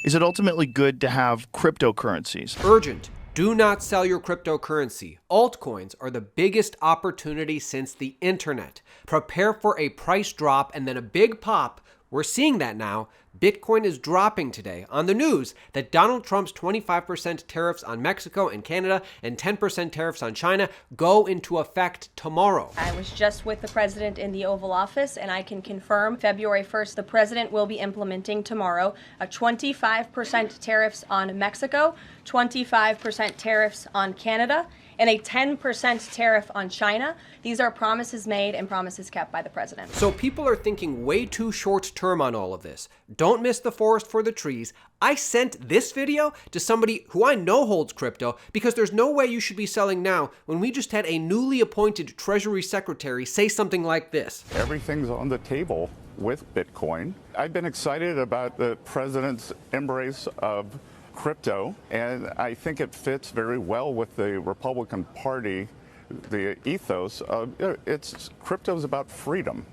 Is it ultimately good to have cryptocurrencies? Urgent. Do not sell your cryptocurrency. Altcoins are the biggest opportunity since the internet. Prepare for a price drop and then a big pop. We're seeing that now. Bitcoin is dropping today on the news that Donald Trump's 25% tariffs on Mexico and Canada and 10% tariffs on China go into effect tomorrow. I was just with the president in the Oval Office, and I can confirm February 1st, the president will be implementing tomorrow a 25% tariffs on Mexico, 25% tariffs on Canada, and a 10% tariff on China. These are promises made and promises kept by the president. So people are thinking way too short term on all of this. Don't miss the forest for the trees. I sent this video to somebody who I know holds crypto because there's no way you should be selling now when we just had a newly appointed Treasury Secretary say something like this. Everything's on the table with Bitcoin. I've been excited about the president's embrace of crypto, and I think it fits very well with the Republican Party, the ethos of crypto's about freedom,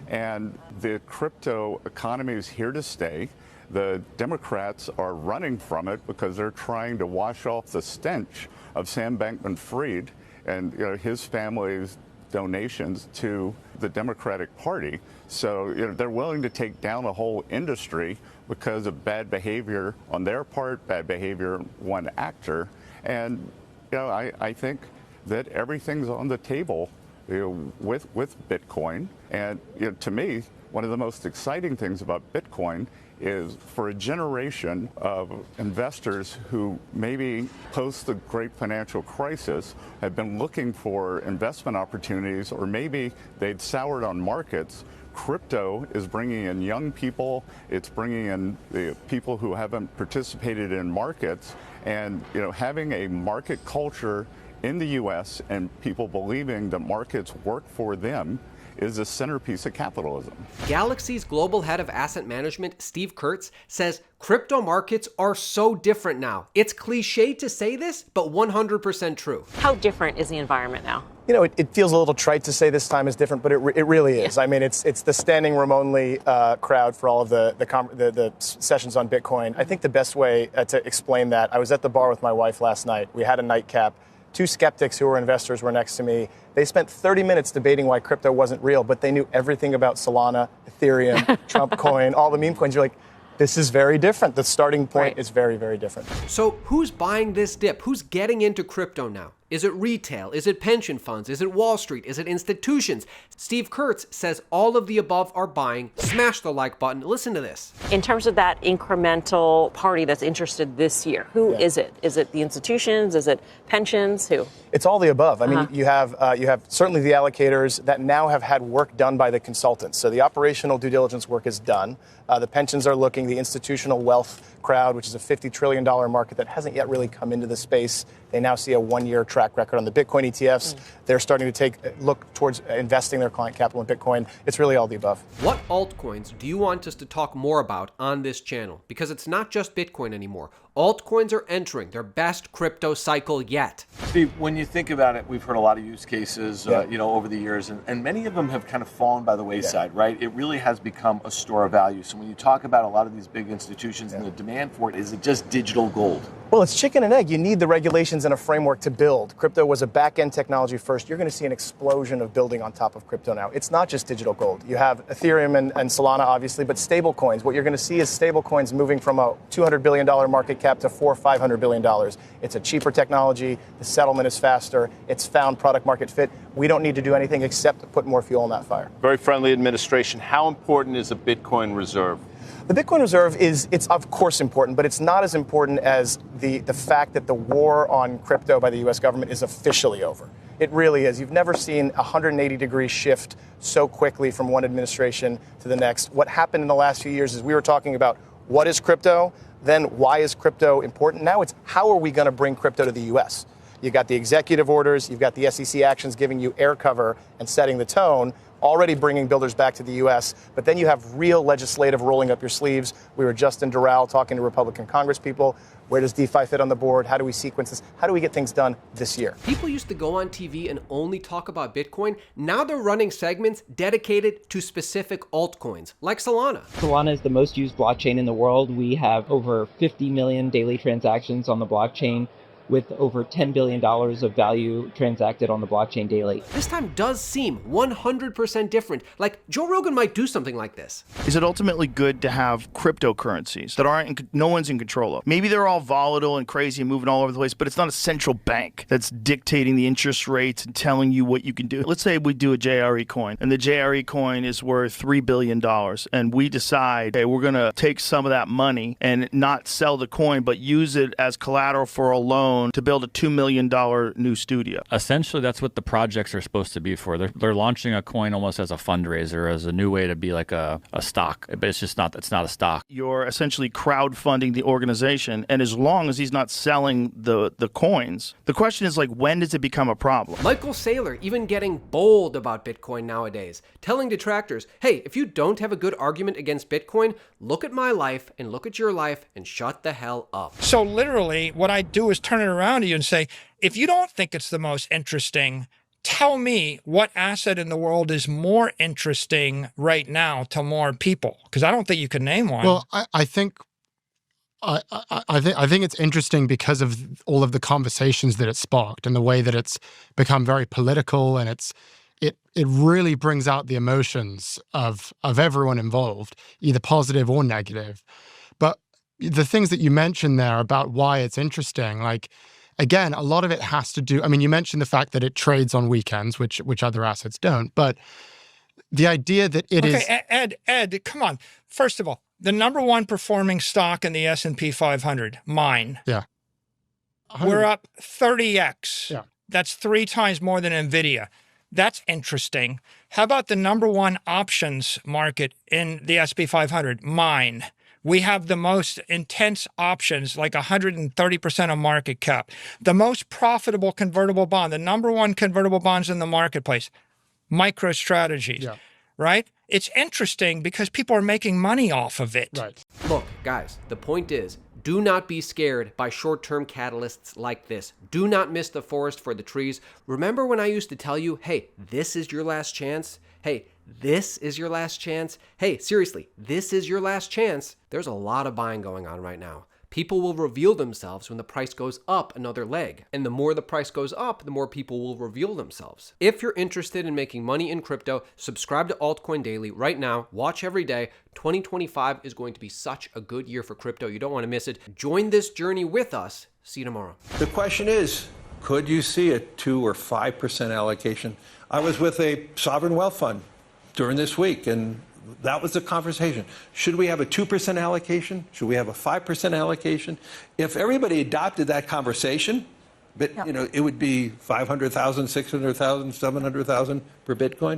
and the crypto economy is here to stay. The Democrats are running from it because they're trying to wash off the stench of Sam Bankman-Fried and his family's donations to the Democratic Party. So they're willing to take down a whole industry because of bad behavior on their part, bad behavior one actor. And I think that everything's on the table with Bitcoin. And to me, one of the most exciting things about Bitcoin is for a generation of investors who maybe post the great financial crisis have been looking for investment opportunities, or maybe they'd soured on markets. Crypto is bringing in young people. It's bringing in the people who haven't participated in markets, and having a market culture in the U.S. and people believing that markets work for them is a centerpiece of capitalism. Galaxy's global head of asset management, Steve Kurz, says crypto markets are so different now. It's cliche to say this, but 100% true. How different is the environment now? It feels a little trite to say this time is different, but it really is. Yeah. I mean, it's the standing room only crowd for all of the sessions on Bitcoin. I think the best way to explain that, I was at the bar with my wife last night. We had a nightcap. Two skeptics who were investors were next to me. They spent 30 minutes debating why crypto wasn't real, but they knew everything about Solana, Ethereum, Trump coin, all the meme coins. You're like, this is very different. The starting point is very, very different. So who's buying this dip? Who's getting into crypto now? Is it retail? Is it pension funds? Is it Wall Street? Is it institutions? Steve Kurz says all of the above are buying. Smash the like button. Listen to this. In terms of that incremental party that's interested this year, who is it? Is it the institutions? Is it pensions? Who? It's all the above. I mean, you have certainly the allocators that now have had work done by the consultants. So the operational due diligence work is done. The pensions are looking. The institutional wealth crowd, which is a $50 trillion market that hasn't yet really come into the space. They now see a one-year track record on the Bitcoin ETFs. They're starting to look towards investing their client capital in Bitcoin. It's really all the above. What altcoins do you want us to talk more about on this channel? Because it's not just Bitcoin anymore. Altcoins are entering their best crypto cycle yet. Steve, when you think about it, we've heard a lot of use cases, over the years, and many of them have kind of fallen by the wayside, right? It really has become a store of value. So when you talk about a lot of these big institutions and the demand for it, is it just digital gold? Well, it's chicken and egg. You need the regulations and a framework to build. Crypto was a back-end technology first. You're going to see an explosion of building on top of crypto now. It's not just digital gold. You have Ethereum and Solana, obviously, but stable coins. What you're going to see is stable coins moving from a $200 billion market cap to $400 or $500 billion. It's a cheaper technology. The settlement is faster. It's found product market fit. We don't need to do anything except to put more fuel on that fire. Very friendly administration. How important is a Bitcoin reserve? The Bitcoin reserve it's of course important, but it's not as important as the fact that the war on crypto by the U.S. government is officially over. It really is. You've never seen a 180-degree shift so quickly from one administration to the next. What happened in the last few years is we were talking about what is crypto, then why is crypto important. Now it's how are we going to bring crypto to the U.S.? You got the executive orders, you've got the SEC actions giving you air cover and setting the tone, already bringing builders back to the U.S., but then you have real legislative rolling up your sleeves. We were just in Doral talking to Republican Congress people. Where does DeFi fit on the board? How do we sequence this? How do we get things done this year? People used to go on TV and only talk about Bitcoin. Now they're running segments dedicated to specific altcoins, like Solana. Solana is the most used blockchain in the world. We have over 50 million daily transactions on the blockchain, with over $10 billion of value transacted on the blockchain daily. This time does seem 100% different. Like Joe Rogan might do something like this. Is it ultimately good to have cryptocurrencies that no one's in control of? Maybe they're all volatile and crazy and moving all over the place, but it's not a central bank that's dictating the interest rates and telling you what you can do. Let's say we do a JRE coin, and the JRE coin is worth $3 billion, and we decide, hey, we're going to take some of that money and not sell the coin, but use it as collateral for a loan to build a $2 million new studio. Essentially, that's what the projects are supposed to be for. They're launching a coin almost as a fundraiser, as a new way to be like a stock, but it's not a stock. You're essentially crowdfunding the organization, and as long as he's not selling the coins, the question is, like, when does it become a problem? Michael Saylor even getting bold about Bitcoin nowadays, telling detractors, hey, if you don't have a good argument against Bitcoin, look at my life and look at your life and shut the hell up. So literally, what I do is turn it around to you and say, if you don't think it's the most interesting, tell me what asset in the world is more interesting right now to more people, because I don't think you can name one. Well, I think it's interesting because of all of the conversations that it sparked and the way that it's become very political, and it really brings out the emotions of everyone involved, either positive or negative. But the things that you mentioned there about why it's interesting, like, again, a lot of it has to do, I mean, you mentioned the fact that it trades on weekends, which other assets don't, but the idea that it is... Ed, come on. First of all, the number one performing stock in the S&P 500, mine. Yeah. We're up 30x. Yeah. That's 3 times more than NVIDIA. That's interesting. How about the number one options market in the S&P 500? Mine. We have the most intense options, like 130% of market cap. The most profitable convertible bond, the number one convertible bonds in the marketplace, MicroStrategies, right? It's interesting because people are making money off of it. Right. Look, guys, the point is, do not be scared by short-term catalysts like this. Do not miss the forest for the trees. Remember when I used to tell you, hey, this is your last chance? Hey, this is your last chance? Hey, seriously, this is your last chance? There's a lot of buying going on right now. People will reveal themselves when the price goes up another leg. And the more the price goes up, the more people will reveal themselves. If you're interested in making money in crypto, subscribe to Altcoin Daily right now. Watch every day. 2025 is going to be such a good year for crypto. You don't want to miss it. Join this journey with us. See you tomorrow. The question is, could you see a 2 or 5% allocation? I was with a sovereign wealth fund during this week, and that was the conversation. Should we have a 2% allocation? Should we have a 5% allocation? If everybody adopted that conversation, but you know, it would be 500,000, 600,000, 700,000 per Bitcoin.